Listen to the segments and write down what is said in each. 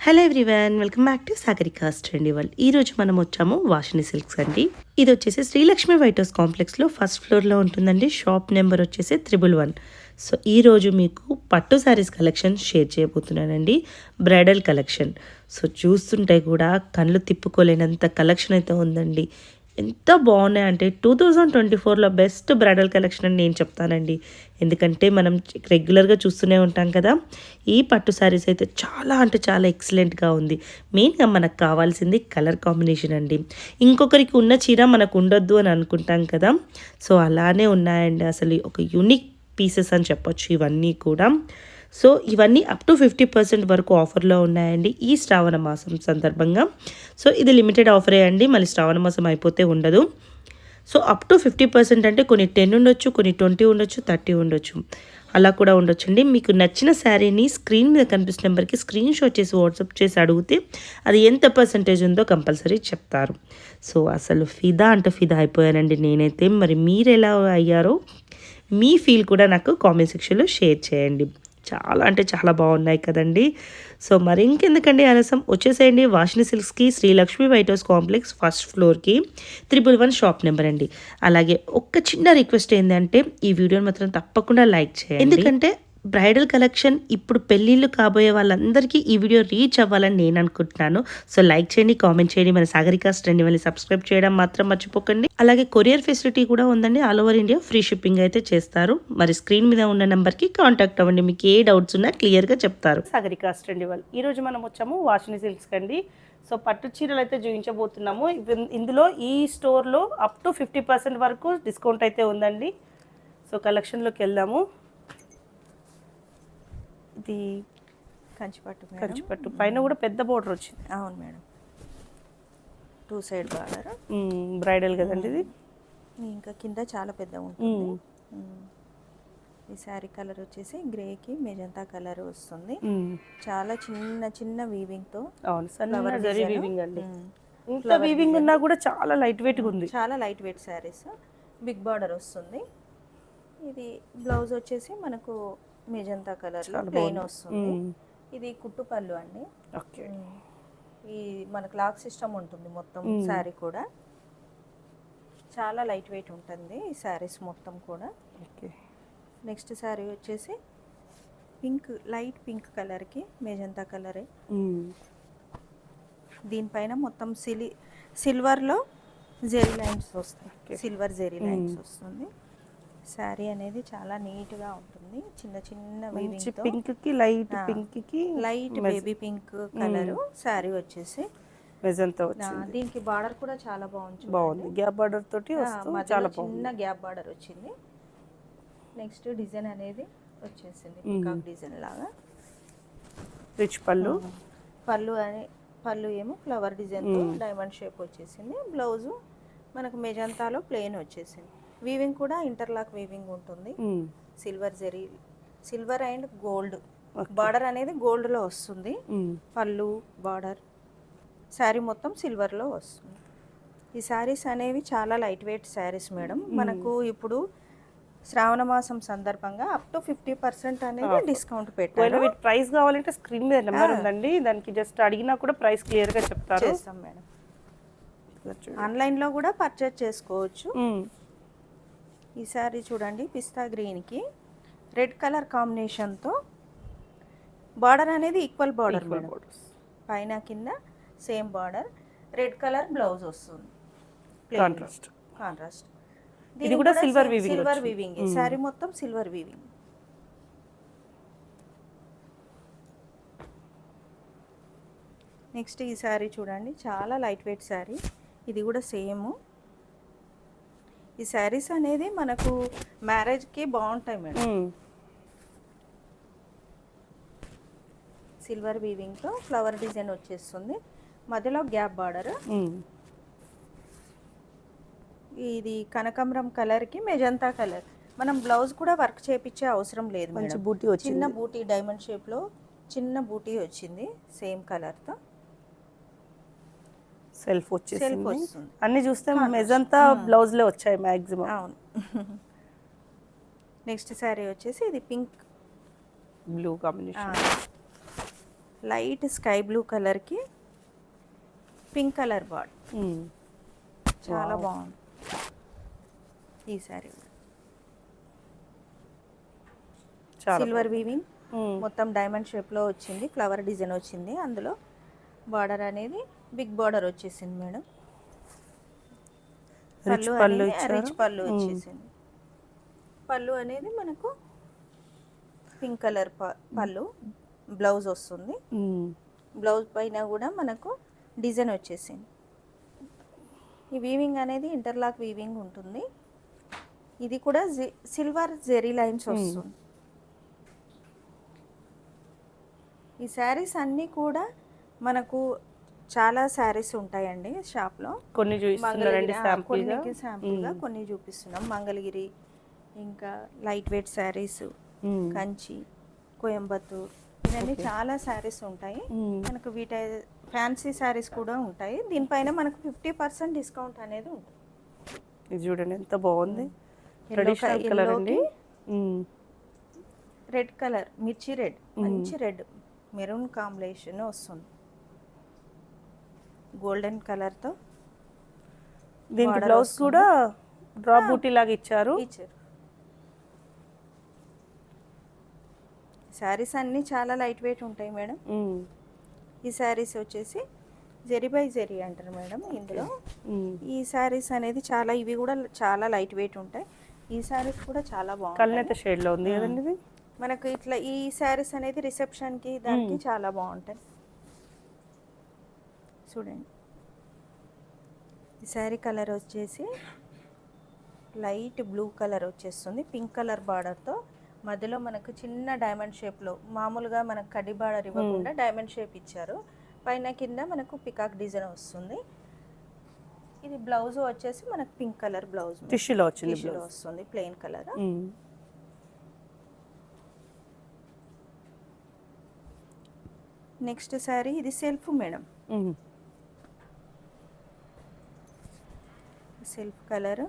Hello everyone, welcome back to Sagarika's trendy world. ఈరోజు మనం వచ్చాము వాషిని సిల్క్స్ అండి. ఇది వచ్చేసి శ్రీలక్ష్మి వైట్ హౌస్ కాంప్లెక్స్లో ఫస్ట్ ఫ్లోర్లో ఉంటుందండి. షాప్ నెంబర్ వచ్చేసి 111. సో ఈరోజు మీకు పట్టు శారీస్ కలెక్షన్ షేర్ చేయబోతున్నానండి. Bridal collection. సో చూస్తుంటే కూడా కళ్ళు తిప్పుకోలేనంత కలెక్షన్ అయితే ఉందండి. ఎంత బాగున్నాయంటే 2024లో బెస్ట్ బ్రైడల్ కలెక్షన్ అని నేను చెప్తానండి. ఎందుకంటే మనం రెగ్యులర్గా చూస్తూనే ఉంటాం కదా. ఈ పట్టు శారీస్ అయితే చాలా అంటే చాలా ఎక్సలెంట్గా ఉంది. మెయిన్గా మనకు కావాల్సింది కలర్ కాంబినేషన్ అండి. ఇంకొకరికి ఉన్న చీర మనకు ఉండొద్దు అని అనుకుంటాం కదా. సో అలానే ఉన్నాయండి. అసలు ఒక యూనిక్ పీసెస్ అని చెప్పొచ్చు ఇవన్నీ కూడా. సో ఇవన్నీ అప్ టు 50% వరకు ఆఫర్లో ఉన్నాయండి ఈ శ్రావణ మాసం సందర్భంగా. సో ఇది లిమిటెడ్ ఆఫరే అండి, మళ్ళీ శ్రావణ మాసం అయిపోతే ఉండదు. సో అప్ టు 50% అంటే కొన్ని 10 ఉండొచ్చు, కొన్ని 20 ఉండొచ్చు, 30 ఉండొచ్చు, అలా కూడా ఉండొచ్చండి. మీకు నచ్చిన శారీని స్క్రీన్ మీద కనిపిస్తున్న నెంబర్కి స్క్రీన్ షాట్ చేసి వాట్సాప్ చేసి అడిగితే అది ఎంత పర్సంటేజ్ ఉందో కంపల్సరీ చెప్తారు. సో అసలు ఫిదా అంటే ఫిదా అయిపోయానండి నేనైతే. మరి మీరు ఎలా అయ్యారో మీ ఫీల్ కూడా నాకు కామెంట్ సెక్షన్లో షేర్ చేయండి. చాలా అంటే చాలా బాగున్నాయి కదండి. సో మరి ఇంకెందుకండి ఆలస్యం, వచ్చేసేయండి వాషిని సిల్క్స్కి, Srilakshmi white house complex first ఫ్లోర్కి 111 షాప్ నెంబర్ అండి. అలాగే ఒక్క చిన్న రిక్వెస్ట్ ఏంటంటే ఈ వీడియోని మాత్రం తప్పకుండా లైక్ చేయండి. ఎందుకంటే బ్రైడల్ కలెక్షన్ ఇప్పుడు పెళ్ళిళ్ళు కాబోయే వాళ్ళందరికీ ఈ వీడియో రీచ్ అవ్వాలని నేను అనుకుంటున్నాను. సో లైక్ చేయండి, కామెంట్ చేయండి, మన సాగరికాస్ ట్రెండీ వరల్డ్ సబ్స్క్రైబ్ చేయడం మాత్రం మర్చిపోకండి. అలాగే కొరియర్ ఫెసిలిటీ కూడా ఉందండి. All over India free shipping అయితే చేస్తారు. మరి స్క్రీన్ మీద ఉన్న నెంబర్కి కాంటాక్ట్ అవ్వండి, మీకు ఏ డౌట్స్ ఉన్నా క్లియర్గా చెప్తారు. సాగరికాస్ ట్రెండీ వరల్డ్ ఈరోజు మనం వచ్చాము వాషిని సిల్క్స్ అండి. సో పట్టు చీరలు అయితే చూపించబోతున్నాము. ఇందులో ఈ స్టోర్లో అప్ టు 50% వరకు డిస్కౌంట్ అయితే ఉందండి. సో కలెక్షన్లోకి వెళ్దాము. ఇది కంచిపట్టు పైన కూడా పెద్ద బోర్డర్ వచ్చింది. అవును మేడం, 2 సైడ్ బార్డర్. బ్రైడల్ కదండి ఇది. ఇంకా కింద చాలా పెద్ద ఉంటుంది. ఈ శారీ కలర్ వచ్చేసి గ్రేకి మెజంతా కలర్ వస్తుంది. చాలా చిన్న చిన్న వీవింగ్ తో. అవును, సన్న జరీ వీవింగ్ అండి. ఇంత వీవింగ్ ఉన్నా కూడా చాలా లైట్ వెయిట్ ఉంది. చాలా light weight saris. Big border వస్తుంది. ఇది బ్లౌజ్ వచ్చేసి మనకు మెజంతా కలర్ లో ప్లెయిన్ వస్తుంది. ఇది కుట్టు పళ్ళు అండి. ఓకే. ఈ మనకు లాక్ సిస్టమ్ ఉంటుంది మొత్తం శారీ కూడా. చాలా లైట్ వెయిట్ ఉంటుంది ఈ శారీస్ మొత్తం కూడా. ఓకే. నెక్స్ట్ శారీ వచ్చేసి పింక్, లైట్ పింక్ కలర్కి మెజంతా కలరే. దీనిపైన మొత్తం సిల్వర్లో జెరీ లైన్స్ వస్తాయి. సిల్వర్ జెరీ లైన్స్ వస్తుంది. శారీ అనేది చాలా నీట్గా ఉంటుంది. చిన్న చిన్న పింక్ కి లైట్ పింక్ కి light baby pink colour sari వచ్చేసి మెజంతా వచ్చింది. దీనికి బార్డర్ కూడా చాలా బాగుంది. గ్యాప్ బార్డర్ తోటి చాలా చిన్న గ్యాప్ బార్డర్ వచ్చింది. నెక్స్ట్ డిజైన్ అనేది వచ్చేసింది పీకాక్ డిజైన్ లాగా. రిచ్ పళ్ళు. పళ్ళు ఏమో ఫ్లవర్ డిజైన్తో డైమండ్ షేప్ వచ్చేసింది. బ్లౌజు మనకు మెజంతాలో ప్లెయిన్ వచ్చేసింది. వీవింగ్ కూడా ఇంటర్లాక్ వీవింగ్ ఉంటుంది. సిల్వర్ అండ్ గోల్డ్ బార్డర్ అనేది గోల్డ్ లో వస్తుంది. పళ్ళు బార్డర్ శారీ మొత్తం సిల్వర్ లో వస్తుంది. ఈ శారీస్ అనేవి చాలా లైట్ వెయిట్ శారీస్ మేడం. మనకు ఇప్పుడు శ్రావణ మాసం సందర్భంగా అప్ టు 50% అనేది డిస్కౌంట్ పెట్టారు. ప్రైస్ కావాలంటే స్క్రీన్ మీద నెంబర్ ఉందండి, దానికి జస్ట్ అడిగినా కూడా ప్రైస్ క్లియర్ గా చెప్తారు. చేస్తాం మేడం. ఆన్లైన్ లో కూడా పర్చేజ్ చేసుకోవచ్చు. ఈ శారీ చూడండి, పిస్తా గ్రీన్కి రెడ్ కలర్ కాంబినేషన్తో బార్డర్ అనేది ఈక్వల్ బార్డర్. పైన కింద same border. Red colour blouse వస్తుంది. కాంట్రాస్ట్. ఇది కూడా సిల్వర్ వీవింగ్. శారీ మొత్తం సిల్వర్ వీవింగ్. నెక్స్ట్ ఈ శారీ చూడండి, చాలా లైట్ వెయిట్ శారీ. ఇది కూడా సేమ్. ఈ శారీస్ అనేది మనకు మ్యారేజ్కి బాగుంటాయి మేడం. సిల్వర్ వీవింగ్తో ఫ్లవర్ డిజైన్ వచ్చేస్తుంది. మధ్యలో గ్యాప్ బార్డర్. ఇది కనకాంబరం కలర్కి మెజంతా కలర్. మనం బ్లౌజ్ కూడా వర్క్ చేపించే అవసరం లేదు. చిన్న బూటీ డైమండ్ షేప్లో చిన్న బూటీ వచ్చింది సేమ్ కలర్తో. సెల్ఫ్ వచ్చేసింది. అన్ని చూస్తే మెజంతా బ్లౌజ్ లో వచ్చాయి మాక్సిమం. అవును. నెక్స్ట్ శారీ వచ్చేసి ఇది pink blue combination. Light sky blue కలర్కి పింక్ కలర్ బార్డర్, చాలా బాగుంది ఈ శారీ. సిల్వర్ వీవింగ్ మొత్తం డైమండ్ షేప్లో వచ్చింది, ఫ్లవర్ డిజైన్ వచ్చింది. అందులో బార్డర్ అనేది బిగ్ బార్డర్ వచ్చేసింది మేడం. పళ్ళు రిచ్ పళ్ళు వచ్చేసింది. పళ్ళు అనేది మనకు పింక్ కలర్ పళ్ళు, బ్లౌజ్ వస్తుంది. బ్లౌజ్ పైన కూడా మనకు డిజైన్ వచ్చేసింది. ఈ వీవింగ్ అనేది ఇంటర్లాక్ వీవింగ్ ఉంటుంది. ఇది కూడా సిల్వర్ జెరీ లైన్స్ వస్తుంది. ఈ శారీస్ అన్నీ కూడా మనకు చాలా శారీస్ ఉంటాయండి షాప్లో. కొన్ని శాంపుల్గా కొన్ని చూపిస్తున్నాం. మంగళగిరి, ఇంకా లైట్ వెయిట్ శారీస్, కంచి, కోయంబత్తూర్, ఇవన్నీ చాలా శారీస్ ఉంటాయి మనకు. వీటి ఫ్యాన్సీ శారీస్ కూడా ఉంటాయి. దీనిపైన మనకు 50% డిస్కౌంట్ అనేది ఉంటుంది. ఇది చూడండి ఎంత బాగుంది, ట్రెడిషనల్ కలర్ అండి. రెడ్ కలర్, మిర్చి రెడ్, మంచి రెడ్ మెరూన్ కాంబినేషన్ వస్తుంది గోల్డెన్ కలర్తో. దీనికి బ్లౌజ్ కూడా డ్రాప్ బూటీ లాగా ఇచ్చారు. శారీస్ అన్నీ చాలా లైట్ వెయిట్ ఉంటాయి మేడం. ఈ శారీస్ వచ్చేసి జెరీ బై జెరీ అంటారు మేడం. ఇందులో ఈ శారీస్ అనేది చాలా, ఇవి కూడా చాలా లైట్ వెయిట్ ఉంటాయి. ఈ శారీస్ కూడా చాలా బాగుంది, కల్నేత షేడ్లో ఉంది కదండి ఇది. మనకు ఇట్లా ఈ శారీస్ అనేది రిసెప్షన్కి దానికి చాలా బాగుంటాయి. చూడండి ఈ శారీ కలర్ వచ్చేసి లైట్ బ్లూ కలర్ వచ్చేస్తుంది, పింక్ కలర్ బార్డర్తో. మధ్యలో మనకు చిన్న డైమండ్ షేప్లో, మామూలుగా మనకు కడ్డీ బార్డర్ ఇవ్వకుండా డైమండ్ షేప్ ఇచ్చారు. పైన కింద మనకు పికాక్ డిజైన్ వస్తుంది. ఇది బ్లౌజ్ వచ్చేసి మనకు పింక్ కలర్ బ్లౌజ్ టిష్యూలో వస్తుంది, ప్లెయిన్ కలర్. నెక్స్ట్ శారీ ఇది self madam. Self colour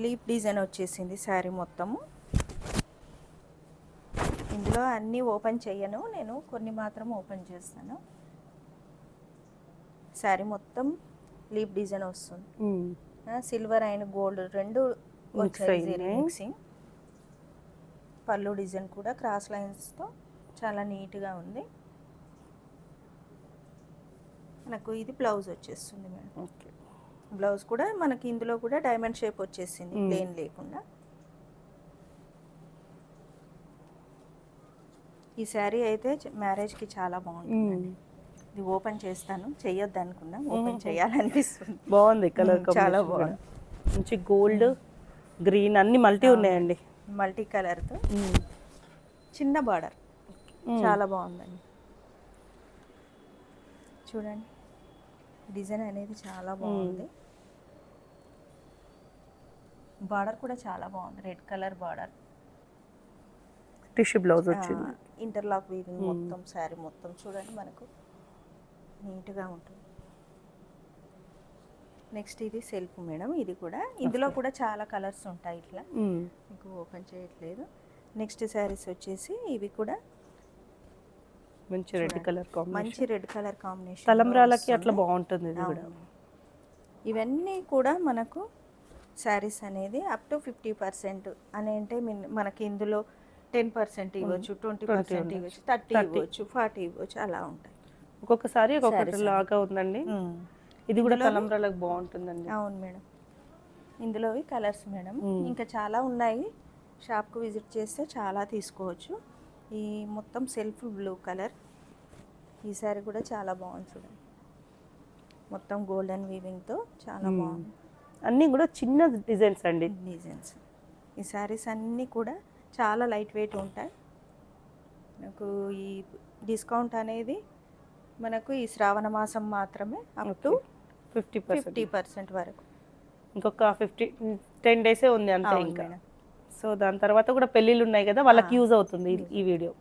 leaf design వచ్చేసింది శారీ మొత్తము. ఇందులో అన్నీ ఓపెన్ చేయను నేను, కొన్ని మాత్రం ఓపెన్ చేస్తాను. శారీ మొత్తం లీఫ్ డిజైన్ వస్తుంది. సిల్వర్ అండ్ గోల్డ్ రెండు వచ్చాయి మిక్సింగ్. పళ్ళు డిజైన్ కూడా క్రాస్ లైన్స్తో చాలా నీట్గా ఉంది. మనకు ఇది బ్లౌజ్ వచ్చేస్తుంది మేడం. ఓకే, బ్లౌజ్ కూడా మనకి ఇందులో కూడా డైమండ్ షేప్ వచ్చేసింది, ప్లెయిన్ లేకుండా. ఈ శారీ అయితే మ్యారేజ్కి చాలా బాగుంటుంది. ఇది ఓపెన్ చేస్తాను, చెయ్యొద్దు అనుకున్నా, ఓపెన్ చేయాలనిపిస్తుంది. బాగుంది కలర్, చాలా బాగుంది. మంచి గోల్డ్ గ్రీన్ అన్ని మల్టీ ఉన్నాయండి, మల్టీ కలర్తో చిన్న బార్డర్, చాలా బాగుందండి. చూడండి డిజైన్ అనేది చాలా బాగుంది. బార్డర్ కూడా చాలా బాగుంది, red colour border. Tissue blouse వచ్చింది, ఇంటర్లాక్ వీవింగ్ మొత్తం శారీ మొత్తం చూడండి మనకు నీట్గా ఉంటుంది. నెక్స్ట్ ఇది సెల్ఫ్ మేడం. ఇది కూడా ఇందులో కూడా చాలా కలర్స్ ఉంటాయి, ఇట్లా మీకు ఓపెన్ చేయట్లేదు. నెక్స్ట్ శారీస్ వచ్చేసి ఇవి కూడా మంచి రెడ్ కలర్ కాంబినేషన్, మంచి రెడ్ కలర్ కాంబినేషన్, తలంబ్రాలకి అట్లా బాగుంటుంది ఇది కూడా. ఇవన్నీ కూడా మనకు శారీస్ అనేది అప్ టు 50% అని అంటే మనకి ఇందులో 10% ఇవ్వచ్చు, 20% ఇవ్వచ్చు, 30 ఇవ్వచ్చు, 40 ఇవ్వచ్చు, అలా ఉంటాయి. ఒక్కొక్కసారి ఒక్కొక్కటి లాగా ఉందండి. ఇది కూడా తలంబ్రాలకు బాగుంటుందండి. అవును మేడం. ఇందులోవి కలర్స్ మేడం ఇంకా చాలా ఉన్నాయి, షాప్కు విజిట్ చేస్తే చాలా తీసుకోవచ్చు. ఈ మొత్తం సెల్ఫ్ బ్లూ కలర్, ఈ సారీ కూడా చాలా బాగుంది చూడండి, మొత్తం గోల్డెన్ వీవింగ్తో చాలా బాగుంది. అన్నీ కూడా చిన్న డిజైన్స్ అండి, డిజైన్స్. ఈ శారీస్ అన్నీ కూడా చాలా లైట్ వెయిట్ ఉంటాయి. నాకు ఈ డిస్కౌంట్ అనేది మనకు ఈ శ్రావణ మాసం మాత్రమే అప్ టు 50% వరకు. ఇంకొక 10 డేసే ఉంది అంతే ఇంకా. సో దాని తర్వాత కూడా పెళ్ళిళ్ళు ఉన్నాయి కదా, వాళ్ళకి యూజ్ అవుతుంది ఈ వీడియో.